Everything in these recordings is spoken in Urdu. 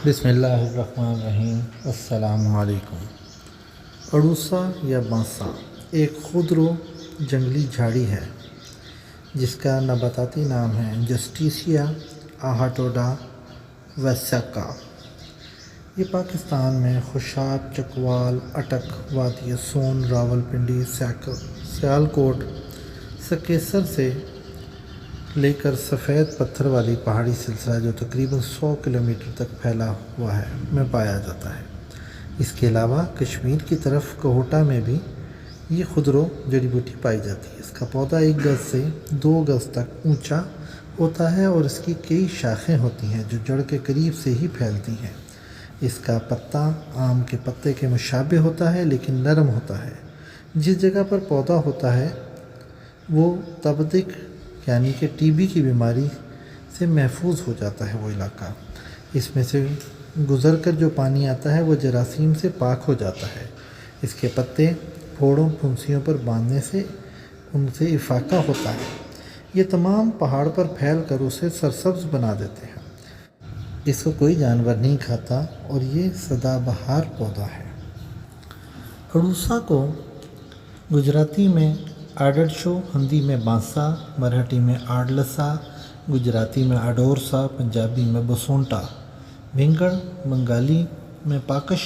بسم اللہ الرحمن الرحیم۔ السلام علیکم۔ اڑوسا یا بانسا ایک خودرو جنگلی جھاڑی ہے جس کا نباتاتی نام ہے جسٹیسیا آہاٹوڈا ویساکا۔ یہ پاکستان میں خوشاب، چکوال، اٹک، وادی سون، راولپنڈی، سیالکوٹ، سکیسر سے لے کر سفید پتھر والی پہاڑی سلسلہ جو تقریباً 100 کلومیٹر تک پھیلا ہوا ہے میں پایا جاتا ہے۔ اس کے علاوہ کشمیر کی طرف کوہٹا میں بھی یہ خودرو جڑی بوٹی پائی جاتی ہے۔ اس کا پودا 1 گز سے 2 گز تک اونچا ہوتا ہے اور اس کی کئی شاخیں ہوتی ہیں جو جڑ کے قریب سے ہی پھیلتی ہیں۔ اس کا پتا آم کے پتے کے مشابہ ہوتا ہے لیکن نرم ہوتا ہے۔ جس جگہ پر پودا ہوتا ہے وہ تبدک یعنی کہ ٹی بی کی بیماری سے محفوظ ہو جاتا ہے وہ علاقہ۔ اس میں سے گزر کر جو پانی آتا ہے وہ جراثیم سے پاک ہو جاتا ہے۔ اس کے پتے پھوڑوں پھنسیوں پر باندھنے سے ان سے افاقہ ہوتا ہے۔ یہ تمام پہاڑ پر پھیل کر اسے سرسبز بنا دیتے ہیں۔ اس کو کوئی جانور نہیں کھاتا اور یہ سدا بہار پودا ہے۔ اڑوسا کو گجراتی میں آڈڑشو، ہندی میں بانسا، مراٹھی میں آڈلسا، گجراتی میں اڈورسا، پنجابی میں بسونٹا، بھنگڑ بنگالی میں پاکش،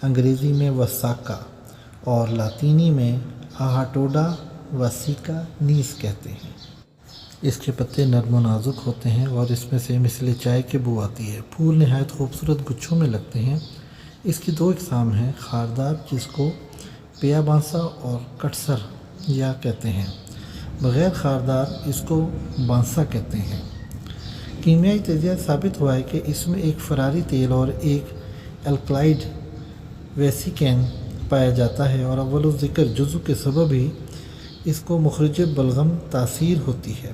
انگریزی میں وساکا اور لاطینی میں آہاٹوڈا واسیکا نیز کہتے ہیں۔ اس کے پتے نرم و نازک ہوتے ہیں اور اس میں سے مثل چائے کی بو آتی ہے۔ پھول نہایت خوبصورت گچھوں میں لگتے ہیں۔ اس کی 2 اقسام ہیں، خاردار جس کو پیا بانسا اور کٹسر یا کہتے ہیں، بغیر خاردار اس کو بانسا کہتے ہیں۔ کیمیائی تجزیہ ثابت ہوا ہے کہ اس میں ایک فراری تیل اور ایک الکلائڈ ویسیکین پایا جاتا ہے اور اول ذکر جزو کے سبب ہی اس کو مخرج بلغم تاثیر ہوتی ہے۔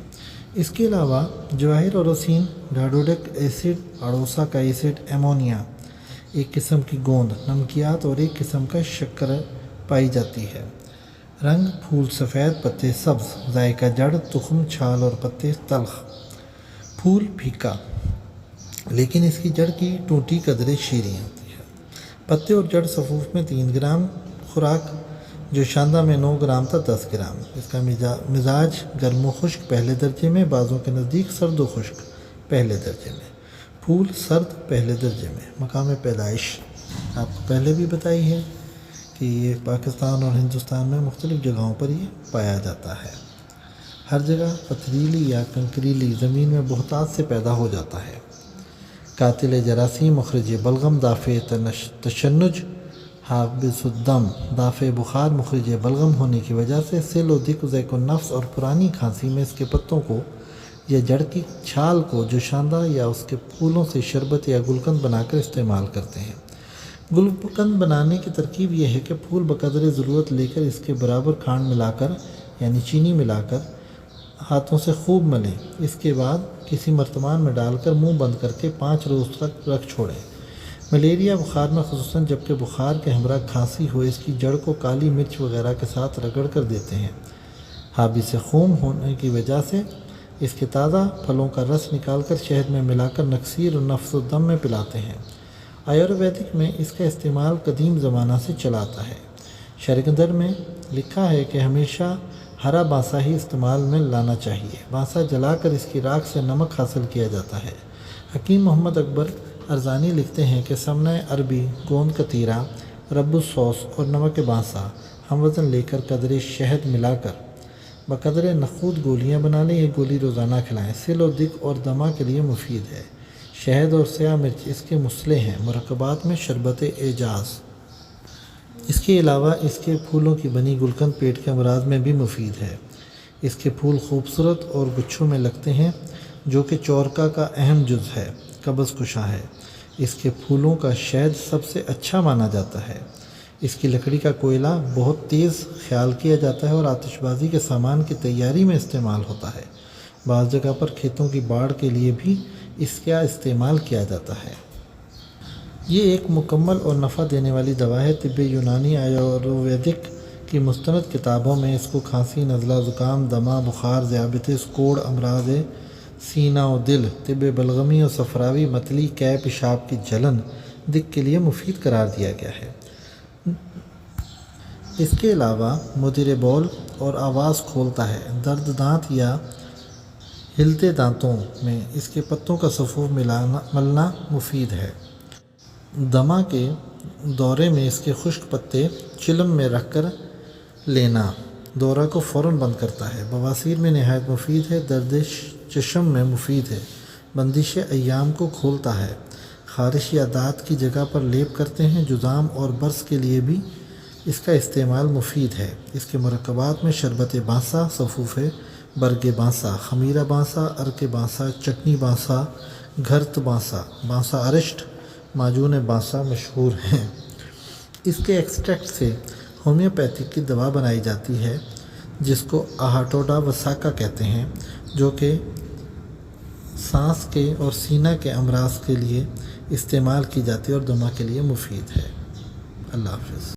اس کے علاوہ جواہر اوروسین، ڈھاڈوڈک ایسڈ، اڑوسا کا ایسڈ، ایمونیا، ایک قسم کی گوند، نمکیات اور ایک قسم کا شکر پائی جاتی ہے۔ رنگ پھول سفید، پتے سبز، ذائقہ جڑ، تخم، چھال اور پتے تلخ، پھول پھیکا لیکن اس کی جڑ کی ٹوٹی قدرے شیریں ہوتی ہے۔ پتے اور جڑ صفوف میں 3 گرام، خوراک جوشاندہ میں 9 گرام تا 10 گرام۔ اس کا مزاج گرم و خشک پہلے درجے میں، بعضوں کے نزدیک سرد و خشک پہلے درجے میں، پھول سرد پہلے درجے میں۔ مقام پیدائش آپ کو پہلے بھی بتائی ہے کہ یہ پاکستان اور ہندوستان میں مختلف جگہوں پر یہ پایا جاتا ہے۔ ہر جگہ پتھریلی یا کنکریلی زمین میں بہتات سے پیدا ہو جاتا ہے۔ قاتل جراثیم، مخرج بلغم، دافع تشنج، حابس الدم، دافع بخار، مخرج بلغم ہونے کی وجہ سے سل و دق، ضیق النفس اور پرانی کھانسی میں اس کے پتوں کو یا جڑ کی چھال کو جوشاندہ یا اس کے پھولوں سے شربت یا گلقند بنا کر استعمال کرتے ہیں۔ گلقند بنانے کی ترکیب یہ ہے کہ پھول بقدر ضرورت لے کر اس کے برابر کھانڈ ملا کر یعنی چینی ملا کر ہاتھوں سے خوب ملیں۔ اس کے بعد کسی مرتبان میں ڈال کر منہ بند کر کے 5 روز تک رکھ چھوڑیں۔ ملیریا بخار میں خصوصاً جبکہ بخار کے ہمراہ کھانسی ہو اس کی جڑ کو کالی مرچ وغیرہ کے ساتھ رگڑ کر دیتے ہیں۔ حابس خون ہونے کی وجہ سے اس کے تازہ پھلوں کا رس نکال کر شہد میں ملا کر نکسیر اور نفس الدم میں پلاتے ہیں۔ آیورویدک میں اس کا استعمال قدیم زمانہ سے چلا آتا ہے۔ شرگندر میں لکھا ہے کہ ہمیشہ ہرا بانسا ہی استعمال میں لانا چاہیے۔ بانسا جلا کر اس کی راکھ سے نمک حاصل کیا جاتا ہے۔ حکیم محمد اکبر ارزانی لکھتے ہیں کہ سمنہ عربی، گوند کا تیرا، رب السوس اور نمک بانسا ہم وزن لے کر قدرے شہد ملا کر بقدر نخود گولیاں بنا لیں۔ یہ گولی روزانہ کھلائیں۔ سل و دق اور دمہ کے لیے مفید ہے۔ شہد اور سیاہ مرچ اس کے مسلح ہیں۔ مرکبات میں شربت اعجاز۔ اس کے علاوہ اس کے پھولوں کی بنی گلقند پیٹ کے امراض میں بھی مفید ہے۔ اس کے پھول خوبصورت اور گچھوں میں لگتے ہیں جو کہ چورکا کا اہم جز ہے، قبض کشا ہے۔ اس کے پھولوں کا شہد سب سے اچھا مانا جاتا ہے۔ اس کی لکڑی کا کوئلہ بہت تیز خیال کیا جاتا ہے اور آتش بازی کے سامان کی تیاری میں استعمال ہوتا ہے۔ بعض جگہ پر کھیتوں کی باڑ کے لیے بھی اس کا استعمال کیا جاتا ہے۔ یہ ایک مکمل اور نفع دینے والی دوا ہے۔ طب یونانی آیورویدک کی مستند کتابوں میں اس کو کھانسی، نزلہ، زکام، دمہ، بخار، ذیابیطس، کوڑ، امراض سینہ و دل، طب بلغمی و صفراوی متلی، قے پیشاب کی جلن، دق کے لیے مفید قرار دیا گیا ہے۔ اس کے علاوہ مدر بول اور آواز کھولتا ہے۔ درد دانت یا ہلتے دانتوں میں اس کے پتوں کا صفوف ملنا مفید ہے۔ دمہ کے دورے میں اس کے خشک پتے چلم میں رکھ کر لینا دورہ کو فوراً بند کرتا ہے۔ بواسیر میں نہایت مفید ہے۔ درد چشم میں مفید ہے۔ بندش ایام کو کھولتا ہے۔ خارش یا دانت کی جگہ پر لیپ کرتے ہیں۔ جذام اور برس کے لیے بھی اس کا استعمال مفید ہے۔ اس کے مرکبات میں شربت بانسا، صفوف برگ بانسا، خمیرہ بانسا، عرق بانسا، چٹنی بانسا، گھرت بانسا، بانسا ارشٹ، معجون بانسا مشہور ہیں۔ اس کے ایکسٹریکٹ سے ہومیوپیتھک کی دوا بنائی جاتی ہے جس کو آہاٹوڈا وساکا کہتے ہیں، جو کہ سانس کے اور سینہ کے امراض کے لیے استعمال کی جاتی ہے اور دمہ کے لیے مفید ہے۔ اللہ حافظ۔